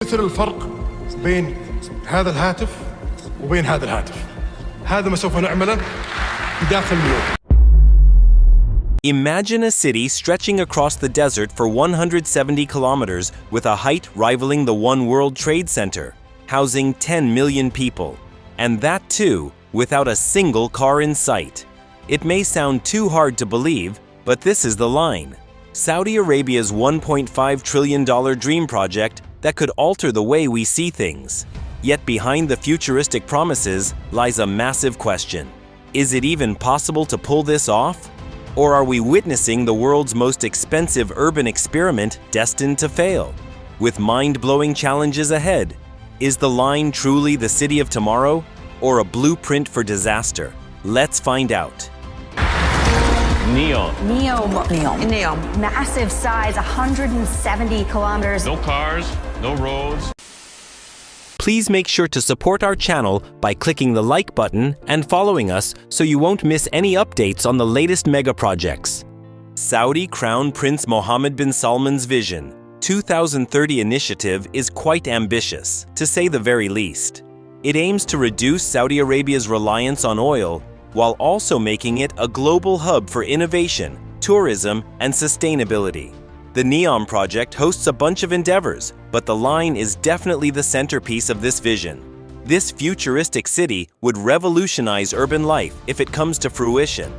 مثل الفرق بين هذا الهاتف وبين هذا الهاتف. هذا ما سوف نعمله داخل نيويورك. Imagine a city stretching across the desert for 170 kilometers with a height rivaling the One World Trade Center, housing 10 million people. And that too, without a single car in sight. It may sound too hard to believe, but this is the line. Saudi Arabia's $1.5 trillion dream project that could alter the way we see things. Yet behind the futuristic promises lies a massive question. Is it even possible to pull this off? Or are we witnessing the world's most expensive urban experiment destined to fail? With mind-blowing challenges ahead, is the line truly the city of tomorrow, or a blueprint for disaster? Let's find out. Neom. Neom. Massive size, 170 kilometers. No cars, no roads. Please make sure to support our channel by clicking the like button and following us so you won't miss any updates on the latest mega projects. Saudi Crown Prince Mohammed bin Salman's Vision 2030 initiative is quite ambitious, to say the very least. It aims to reduce Saudi Arabia's reliance on oil while also making it a global hub for innovation, tourism, and sustainability. The Neom project hosts a bunch of endeavors, but the line is definitely the centerpiece of this vision. This futuristic city would revolutionize urban life if it comes to fruition.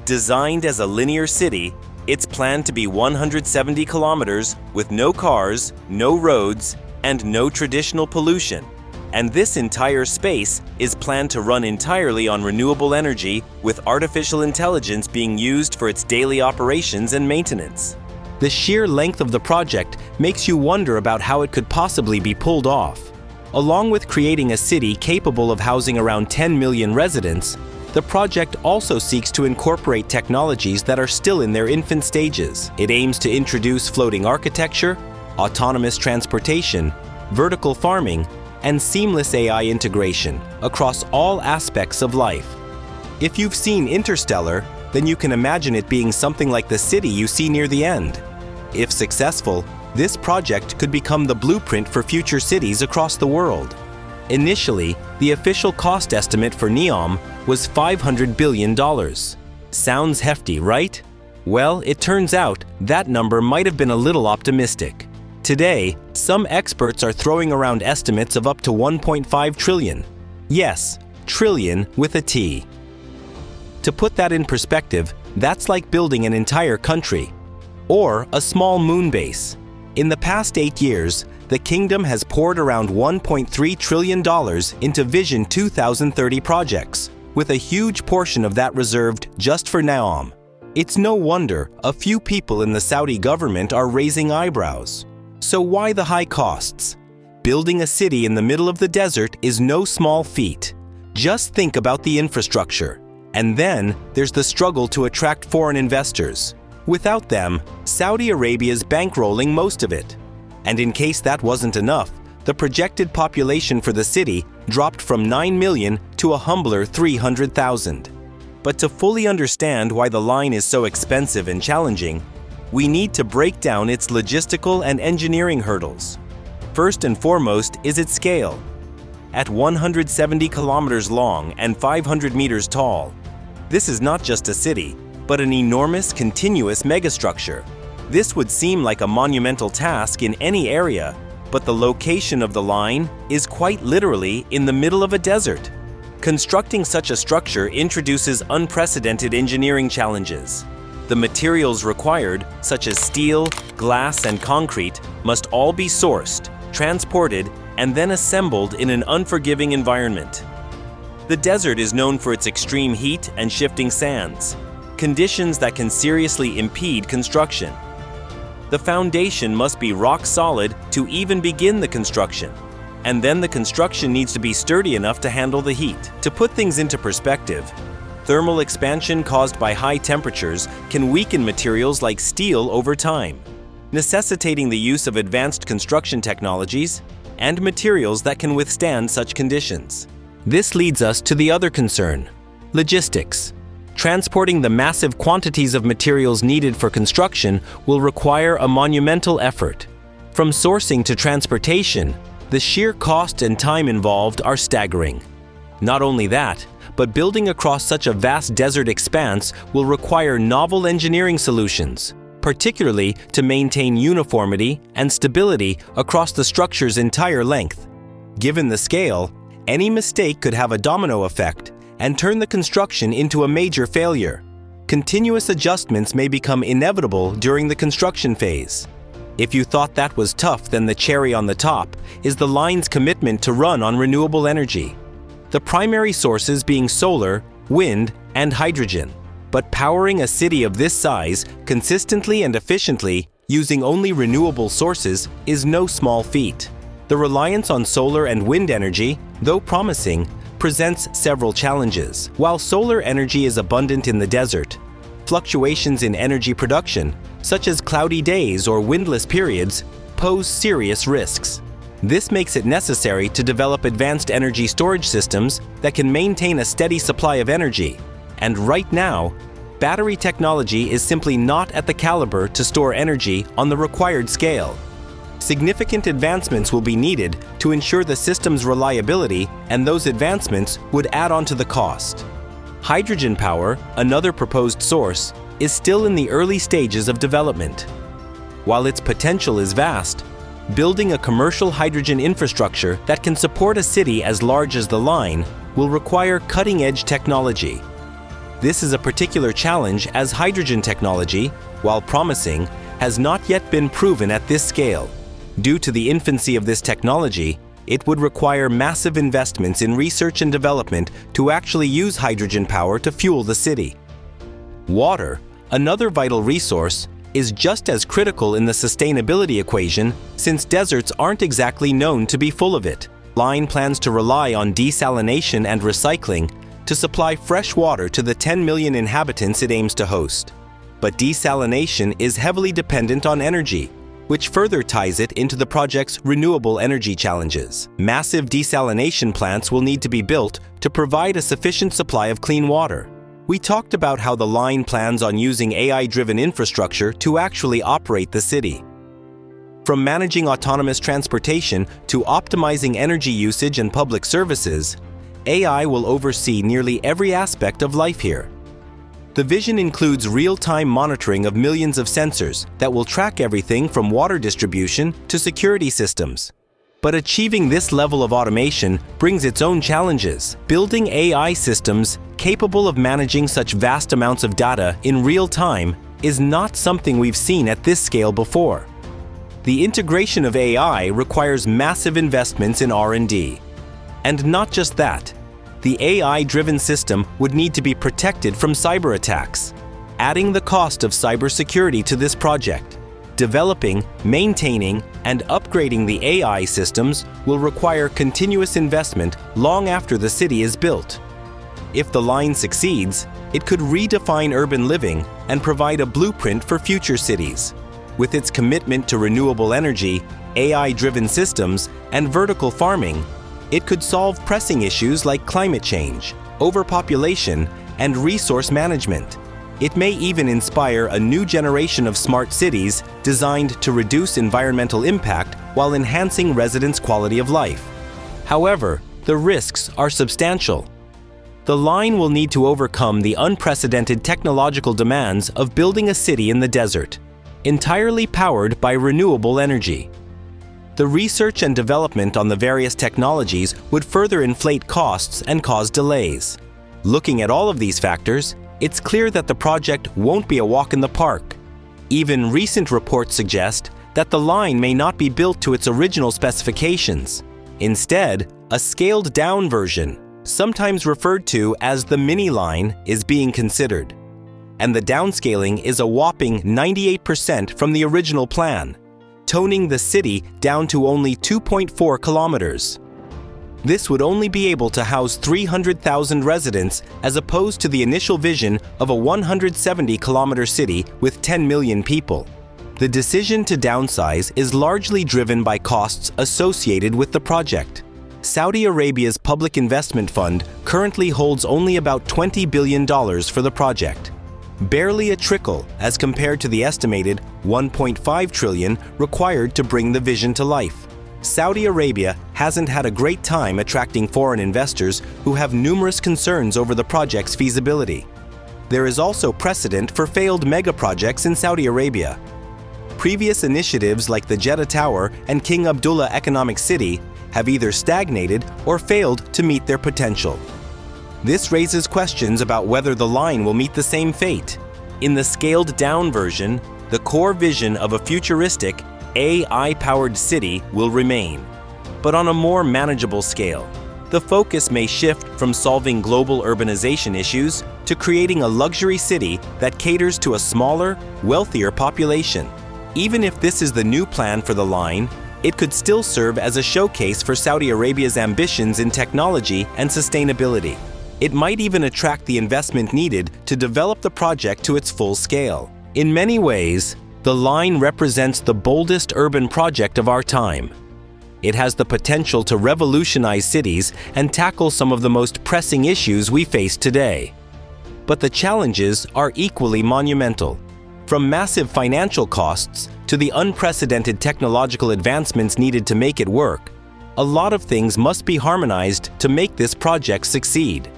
Designed as a linear city, it's planned to be 170 kilometers with no cars, no roads, and no traditional pollution. And this entire space is planned to run entirely on renewable energy, with artificial intelligence being used for its daily operations and maintenance. The sheer length of the project makes you wonder about how it could possibly be pulled off. Along with creating a city capable of housing around 10 million residents, the project also seeks to incorporate technologies that are still in their infant stages. It aims to introduce floating architecture, autonomous transportation, vertical farming, and seamless AI integration across all aspects of life. If you've seen Interstellar, then you can imagine it being something like the city you see near the end. If successful, this project could become the blueprint for future cities across the world. Initially, the official cost estimate for Neom was $500 billion. Sounds hefty, right? Well, it turns out that number might have been a little optimistic. Today, some experts are throwing around estimates of up to 1.5 trillion. Yes, trillion with a T. To put that in perspective, that's like building an entire country, or a small moon base. In the past 8 years, the kingdom has poured around $1.3 trillion into Vision 2030 projects, with a huge portion of that reserved just for Neom. It's no wonder a few people in the Saudi government are raising eyebrows. So why the high costs? Building a city in the middle of the desert is no small feat. Just think about the infrastructure. And then there's the struggle to attract foreign investors. Without them, Saudi Arabia's bankrolling most of it. And in case that wasn't enough, the projected population for the city dropped from 9 million to a humbler 300,000. But to fully understand why the line is so expensive and challenging, we need to break down its logistical and engineering hurdles. First and foremost is its scale. At 170 kilometers long and 500 meters tall, this is not just a city, but an enormous continuous megastructure. This would seem like a monumental task in any area, but the location of the line is quite literally in the middle of a desert. Constructing such a structure introduces unprecedented engineering challenges. The materials required, such as steel, glass, and concrete, must all be sourced, transported, and then assembled in an unforgiving environment. The desert is known for its extreme heat and shifting sands, conditions that can seriously impede construction. The foundation must be rock solid to even begin the construction, and then the construction needs to be sturdy enough to handle the heat. To put things into perspective, thermal expansion caused by high temperatures can weaken materials like steel over time, necessitating the use of advanced construction technologies and materials that can withstand such conditions. This leads us to the other concern: logistics. Transporting the massive quantities of materials needed for construction will require a monumental effort. From sourcing to transportation, The sheer cost and time involved are staggering. Not only that, but building across such a vast desert expanse will require novel engineering solutions, particularly to maintain uniformity and stability across the structure's entire length. Given the scale, any mistake could have a domino effect and turn the construction into a major failure. Continuous adjustments may become inevitable during the construction phase. If you thought that was tough, then the cherry on the top is the line's commitment to run on renewable energy. The primary sources being solar, wind, and hydrogen. But powering a city of this size consistently and efficiently using only renewable sources is no small feat. The reliance on solar and wind energy, though promising, presents several challenges. While solar energy is abundant in the desert, fluctuations in energy production, such as cloudy days or windless periods, pose serious risks. This makes it necessary to develop advanced energy storage systems that can maintain a steady supply of energy. And right now, battery technology is simply not at the caliber to store energy on the required scale. Significant advancements will be needed to ensure the system's reliability, and those advancements would add on to the cost. Hydrogen power, another proposed source, is still in the early stages of development. While its potential is vast, building a commercial hydrogen infrastructure that can support a city as large as the line will require cutting-edge technology. This is a particular challenge as hydrogen technology, while promising, has not yet been proven at this scale. Due to the infancy of this technology, it would require massive investments in research and development to actually use hydrogen power to fuel the city. Water, another vital resource, is just as critical in the sustainability equation since deserts aren't exactly known to be full of it. Line plans to rely on desalination and recycling to supply fresh water to the 10 million inhabitants it aims to host. But desalination is heavily dependent on energy, which further ties it into the project's renewable energy challenges. Massive desalination plants will need to be built to provide a sufficient supply of clean water. We talked about how the line plans on using AI-driven infrastructure to actually operate the city. From managing autonomous transportation to optimizing energy usage and public services, AI will oversee nearly every aspect of life here. The vision includes real-time monitoring of millions of sensors that will track everything from water distribution to security systems. But achieving this level of automation brings its own challenges. Building AI systems capable of managing such vast amounts of data in real time is not something we've seen at this scale before. The integration of AI requires massive investments in R&D. And not just that, the AI-driven system would need to be protected from cyber attacks. Adding the cost of cybersecurity to this project, developing, maintaining, and upgrading the AI systems will require continuous investment long after the city is built. If the line succeeds, it could redefine urban living and provide a blueprint for future cities. With its commitment to renewable energy, AI-driven systems, and vertical farming, it could solve pressing issues like climate change, overpopulation, and resource management. It may even inspire a new generation of smart cities designed to reduce environmental impact while enhancing residents' quality of life. However, the risks are substantial. The line will need to overcome the unprecedented technological demands of building a city in the desert, entirely powered by renewable energy. The research and development on the various technologies would further inflate costs and cause delays. Looking at all of these factors, it's clear that the project won't be a walk in the park. Even recent reports suggest that the line may not be built to its original specifications. Instead, a scaled-down version, sometimes referred to as the mini line, is being considered. And the downscaling is a whopping 98% from the original plan, toning the city down to only 2.4 kilometers. This would only be able to house 300,000 residents as opposed to the initial vision of a 170-kilometer city with 10 million people. The decision to downsize is largely driven by costs associated with the project. Saudi Arabia's public investment fund currently holds only about $20 billion for the project. Barely a trickle as compared to the estimated $1.5 trillion required to bring the vision to life. Saudi Arabia hasn't had a great time attracting foreign investors who have numerous concerns over the project's feasibility. There is also precedent for failed mega projects in Saudi Arabia. Previous initiatives like the Jeddah Tower and King Abdullah Economic City have either stagnated or failed to meet their potential. This raises questions about whether the line will meet the same fate. In the scaled-down version, the core vision of a futuristic, AI-powered city will remain, but on a more manageable scale. The focus may shift from solving global urbanization issues to creating a luxury city that caters to a smaller, wealthier population. Even if this is the new plan for the line, it could still serve as a showcase for Saudi Arabia's ambitions in technology and sustainability. It might even attract the investment needed to develop the project to its full scale. In many ways, the line represents the boldest urban project of our time. It has the potential to revolutionize cities and tackle some of the most pressing issues we face today. But the challenges are equally monumental. From massive financial costs to the unprecedented technological advancements needed to make it work, a lot of things must be harmonized to make this project succeed.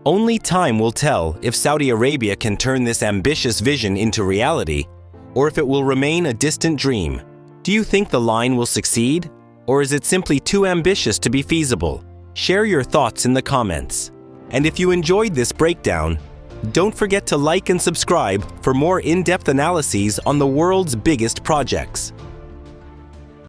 Only time will tell if Saudi Arabia can turn this ambitious vision into reality, or if it will remain a distant dream. Do you think the line will succeed, or is it simply too ambitious to be feasible? Share your thoughts in the comments. And if you enjoyed this breakdown, don't forget to like and subscribe for more in-depth analyses on the world's biggest projects.